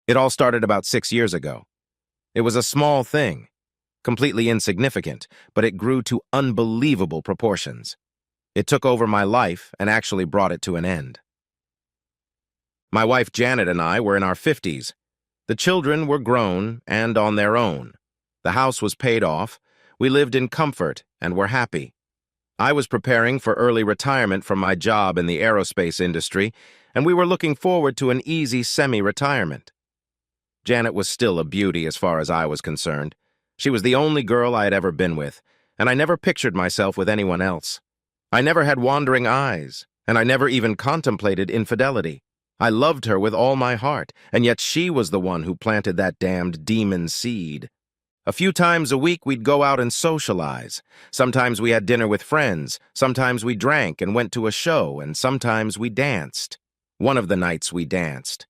It all started about 6 years ago. It was a small thing, completely insignificant, but it grew to unbelievable proportions. It took over my life and actually brought it to an end. My wife Janet and I were in our 50s. The children were grown and on their own. The house was paid off. We lived in comfort and were happy. I was preparing for early retirement from my job in the aerospace industry, and we were looking forward to an easy semi-retirement. Janet was still a beauty as far as I was concerned. She was the only girl I had ever been with, and I never pictured myself with anyone else. I never had wandering eyes, and I never even contemplated infidelity. I loved her with all my heart, and yet she was the one who planted that damned demon seed. A few times a week we'd go out and socialize. Sometimes we had dinner with friends, sometimes we drank and went to a show, and sometimes we danced. One of the nights we danced.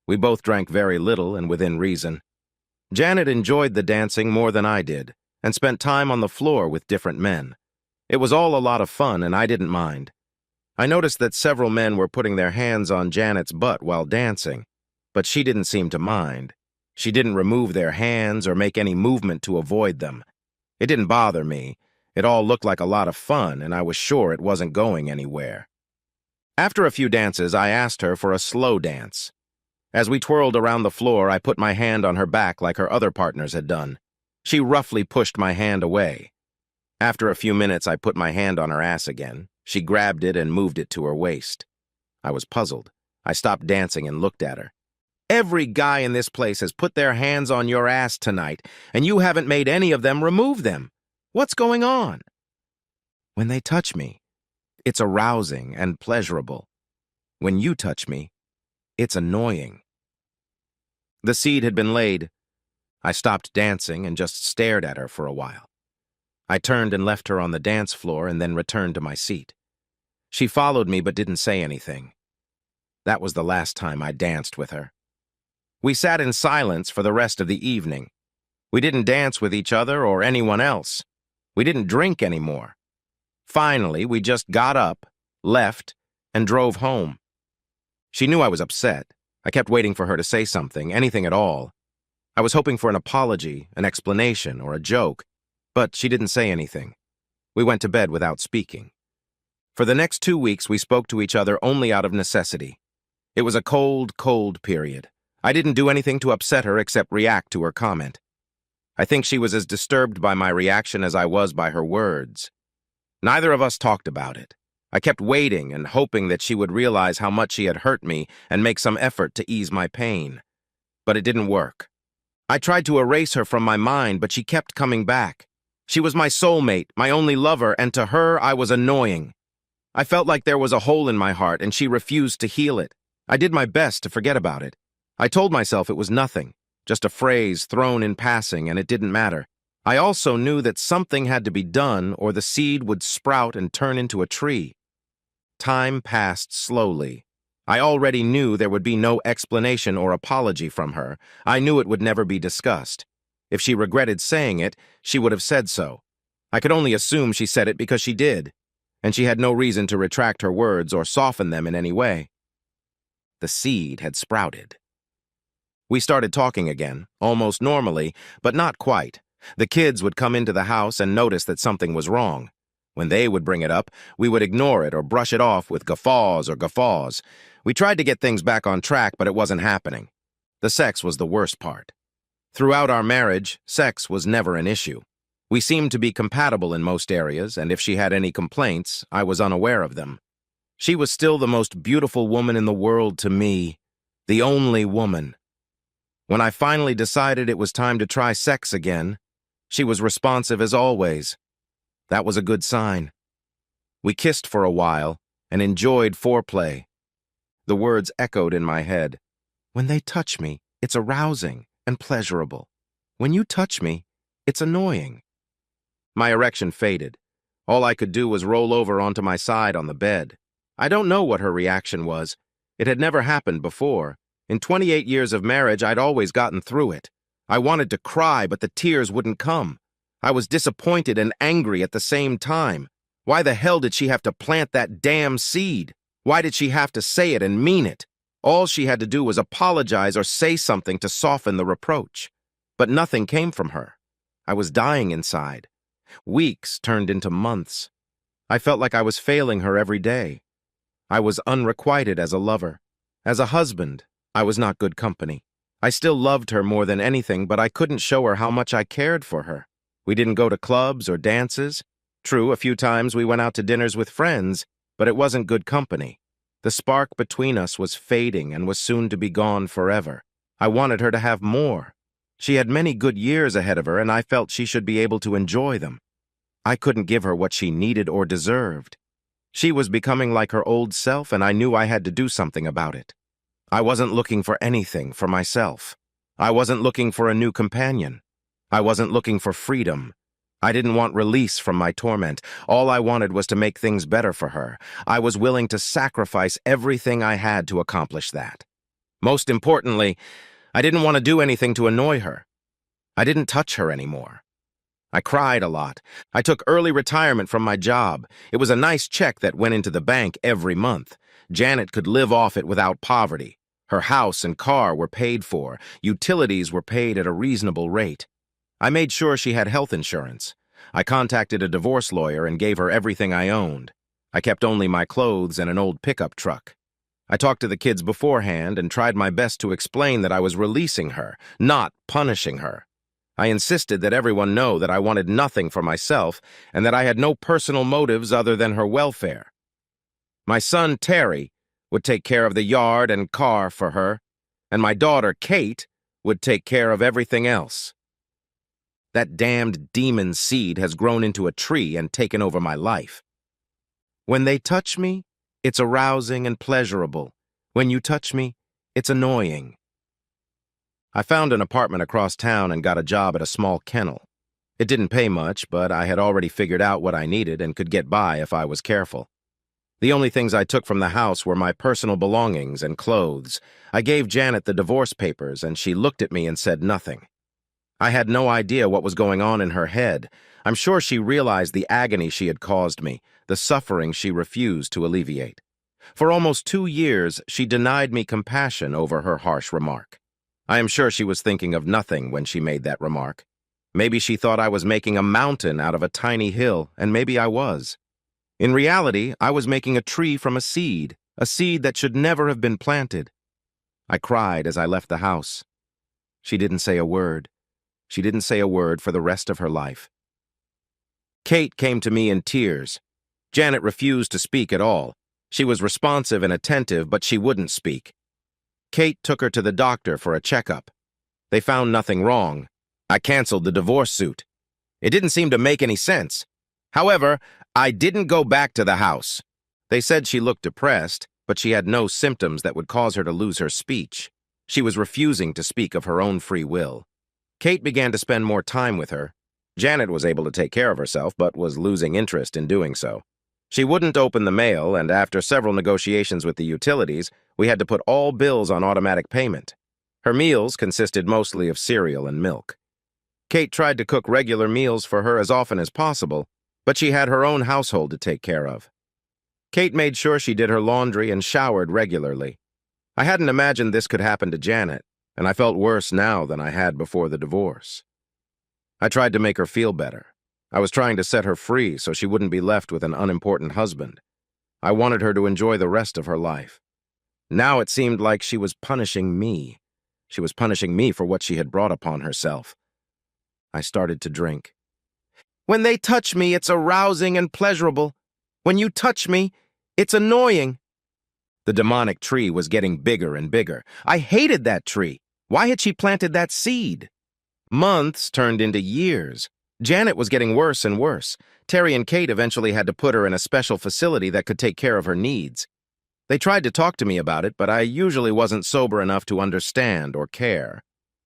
We both drank very little and within reason. Janet enjoyed the dancing more than I did, and spent time on the floor with different men. It was all a lot of fun, and I didn't mind. I noticed that several men were putting their hands on Janet's butt while dancing, but she didn't seem to mind. She didn't remove their hands or make any movement to avoid them. It didn't bother me. It all looked like a lot of fun, and I was sure it wasn't going anywhere. After a few dances, I asked her for a slow dance. As we twirled around the floor, I put my hand on her back like her other partners had done. She roughly pushed my hand away. After a few minutes, I put my hand on her ass again. She grabbed it and moved it to her waist. I was puzzled. I stopped dancing and looked at her. Every guy in this place has put their hands on your ass tonight, and you haven't made any of them remove them. What's going on? When they touch me, it's arousing and pleasurable. When you touch me, it's annoying. The seed had been laid. I stopped dancing and just stared at her for a while. I turned and left her on the dance floor and then returned to my seat. She followed me but didn't say anything. That was the last time I danced with her. We sat in silence for the rest of the evening. We didn't dance with each other or anyone else. We didn't drink anymore. Finally, we just got up, left, and drove home. She knew I was upset. I kept waiting for her to say something, anything at all. I was hoping for an apology, an explanation, or a joke, but she didn't say anything. We went to bed without speaking. For the next 2 weeks, we spoke to each other only out of necessity. It was a cold, cold period. I didn't do anything to upset her except react to her comment. I think she was as disturbed by my reaction as I was by her words. Neither of us talked about it. I kept waiting and hoping that she would realize how much she had hurt me and make some effort to ease my pain. But it didn't work. I tried to erase her from my mind, but she kept coming back. She was my soulmate, my only lover, and to her I was annoying. I felt like there was a hole in my heart, and she refused to heal it. I did my best to forget about it. I told myself it was nothing, just a phrase thrown in passing, and it didn't matter. I also knew that something had to be done or the seed would sprout and turn into a tree. Time passed slowly. I already knew there would be no explanation or apology from her. I knew it would never be discussed. If she regretted saying it, she would have said so. I could only assume she said it because she did, and she had no reason to retract her words or soften them in any way. The seed had sprouted. We started talking again, almost normally, but not quite. The kids would come into the house and notice that something was wrong. When they would bring it up, we would ignore it or brush it off with guffaws or guffaws. We tried to get things back on track, but it wasn't happening. The sex was the worst part. Throughout our marriage, sex was never an issue. We seemed to be compatible in most areas, and if she had any complaints, I was unaware of them. She was still the most beautiful woman in the world to me, the only woman. When I finally decided it was time to try sex again, she was responsive as always. That was a good sign. We kissed for a while and enjoyed foreplay. The words echoed in my head. When they touch me, it's arousing and pleasurable. When you touch me, it's annoying. My erection faded. All I could do was roll over onto my side on the bed. I don't know what her reaction was. It had never happened before. In 28 years of marriage, I'd always gotten through it. I wanted to cry, but the tears wouldn't come. I was disappointed and angry at the same time. Why the hell did she have to plant that damn seed? Why did she have to say it and mean it? All she had to do was apologize or say something to soften the reproach. But nothing came from her. I was dying inside. Weeks turned into months. I felt like I was failing her every day. I was unrequited as a lover. As a husband, I was not good company. I still loved her more than anything, but I couldn't show her how much I cared for her. We didn't go to clubs or dances. True, a few times we went out to dinners with friends, but it wasn't good company. The spark between us was fading and was soon to be gone forever. I wanted her to have more. She had many good years ahead of her, and I felt she should be able to enjoy them. I couldn't give her what she needed or deserved. She was becoming like her old self, and I knew I had to do something about it. I wasn't looking for anything for myself. I wasn't looking for a new companion. I wasn't looking for freedom. I didn't want release from my torment. All I wanted was to make things better for her. I was willing to sacrifice everything I had to accomplish that. Most importantly, I didn't want to do anything to annoy her. I didn't touch her anymore. I cried a lot. I took early retirement from my job. It was a nice check that went into the bank every month. Janet could live off it without poverty. Her house and car were paid for. Utilities were paid at a reasonable rate. I made sure she had health insurance. I contacted a divorce lawyer and gave her everything I owned. I kept only my clothes and an old pickup truck. I talked to the kids beforehand and tried my best to explain that I was releasing her, not punishing her. I insisted that everyone know that I wanted nothing for myself and that I had no personal motives other than her welfare. My son, Terry, would take care of the yard and car for her, and my daughter, Kate, would take care of everything else. That damned demon seed has grown into a tree and taken over my life. When they touch me, it's arousing and pleasurable. When you touch me, it's annoying. I found an apartment across town and got a job at a small kennel. It didn't pay much, but I had already figured out what I needed and could get by if I was careful. The only things I took from the house were my personal belongings and clothes. I gave Janet the divorce papers, and she looked at me and said nothing. I had no idea what was going on in her head. I'm sure she realized the agony she had caused me, the suffering she refused to alleviate. For almost 2 years, she denied me compassion over her harsh remark. I am sure she was thinking of nothing when she made that remark. Maybe she thought I was making a mountain out of a tiny hill, and maybe I was. In reality, I was making a tree from a seed that should never have been planted. I cried as I left the house. She didn't say a word. She didn't say a word for the rest of her life. Kate came to me in tears. Janet refused to speak at all. She was responsive and attentive, but she wouldn't speak. Kate took her to the doctor for a checkup. They found nothing wrong. I canceled the divorce suit. It didn't seem to make any sense. However, I didn't go back to the house. They said she looked depressed, but she had no symptoms that would cause her to lose her speech. She was refusing to speak of her own free will. Kate began to spend more time with her. Janet was able to take care of herself, but was losing interest in doing so. She wouldn't open the mail, and after several negotiations with the utilities, we had to put all bills on automatic payment. Her meals consisted mostly of cereal and milk. Kate tried to cook regular meals for her as often as possible, but she had her own household to take care of. Kate made sure she did her laundry and showered regularly. I hadn't imagined this could happen to Janet, and I felt worse now than I had before the divorce. I tried to make her feel better. I was trying to set her free so she wouldn't be left with an unimportant husband. I wanted her to enjoy the rest of her life. Now it seemed like she was punishing me. She was punishing me for what she had brought upon herself. I started to drink. When they touch me, it's arousing and pleasurable. When you touch me, it's annoying. The demonic tree was getting bigger and bigger. I hated that tree. Why had she planted that seed? Months turned into years. Janet was getting worse and worse. Terry and Kate eventually had to put her in a special facility that could take care of her needs. They tried to talk to me about it, but I usually wasn't sober enough to understand or care.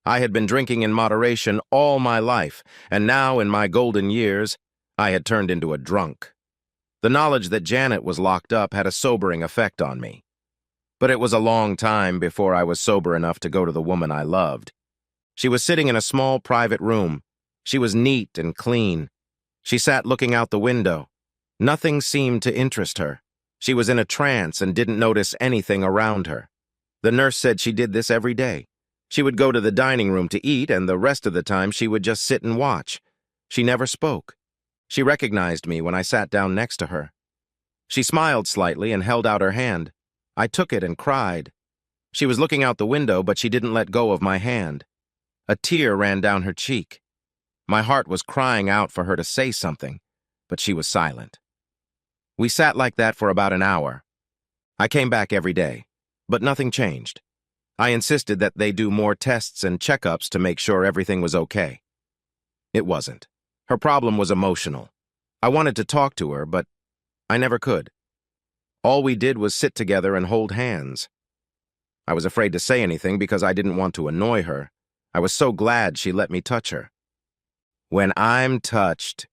I had been drinking in moderation all my life, and now, in my golden years, I had turned into a drunk. The knowledge that Janet was locked up had a sobering effect on me. But it was a long time before I was sober enough to go to the woman I loved. She was sitting in a small private room. She was neat and clean. She sat looking out the window. Nothing seemed to interest her. She was in a trance and didn't notice anything around her. The nurse said she did this every day. She would go to the dining room to eat, and the rest of the time she would just sit and watch. She never spoke. She recognized me when I sat down next to her. She smiled slightly and held out her hand. I took it and cried. She was looking out the window, but she didn't let go of my hand. A tear ran down her cheek. My heart was crying out for her to say something, but she was silent. We sat like that for about an hour. I came back every day, but nothing changed. I insisted that they do more tests and checkups to make sure everything was okay. It wasn't. Her problem was emotional. I wanted to talk to her, but I never could. All we did was sit together and hold hands. I was afraid to say anything because I didn't want to annoy her. I was so glad she let me touch her. When I'm touched,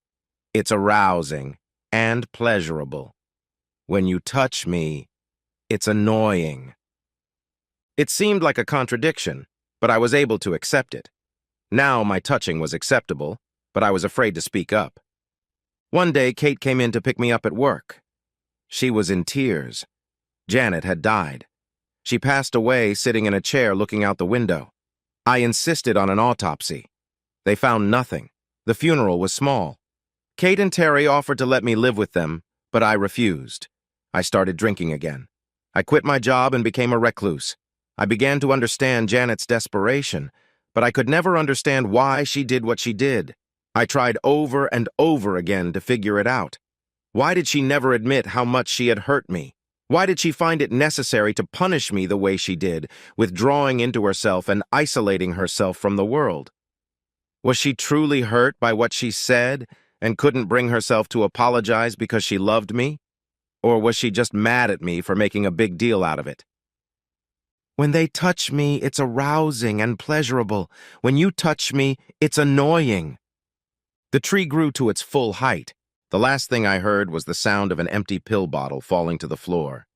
it's arousing and pleasurable. When you touch me, it's annoying. It seemed like a contradiction, but I was able to accept it. Now my touching was acceptable, but I was afraid to speak up. One day, Kate came in to pick me up at work. She was in tears. Janet had died. She passed away sitting in a chair looking out the window. I insisted on an autopsy. They found nothing. The funeral was small. Kate and Terry offered to let me live with them, but I refused. I started drinking again. I quit my job and became a recluse. I began to understand Janet's desperation, but I could never understand why she did what she did. I tried over and over again to figure it out. Why did she never admit how much she had hurt me? Why did she find it necessary to punish me the way she did, withdrawing into herself and isolating herself from the world? Was she truly hurt by what she said and couldn't bring herself to apologize because she loved me? Or was she just mad at me for making a big deal out of it? When they touch me, it's arousing and pleasurable. When you touch me, it's annoying. The tree grew to its full height. The last thing I heard was the sound of an empty pill bottle falling to the floor.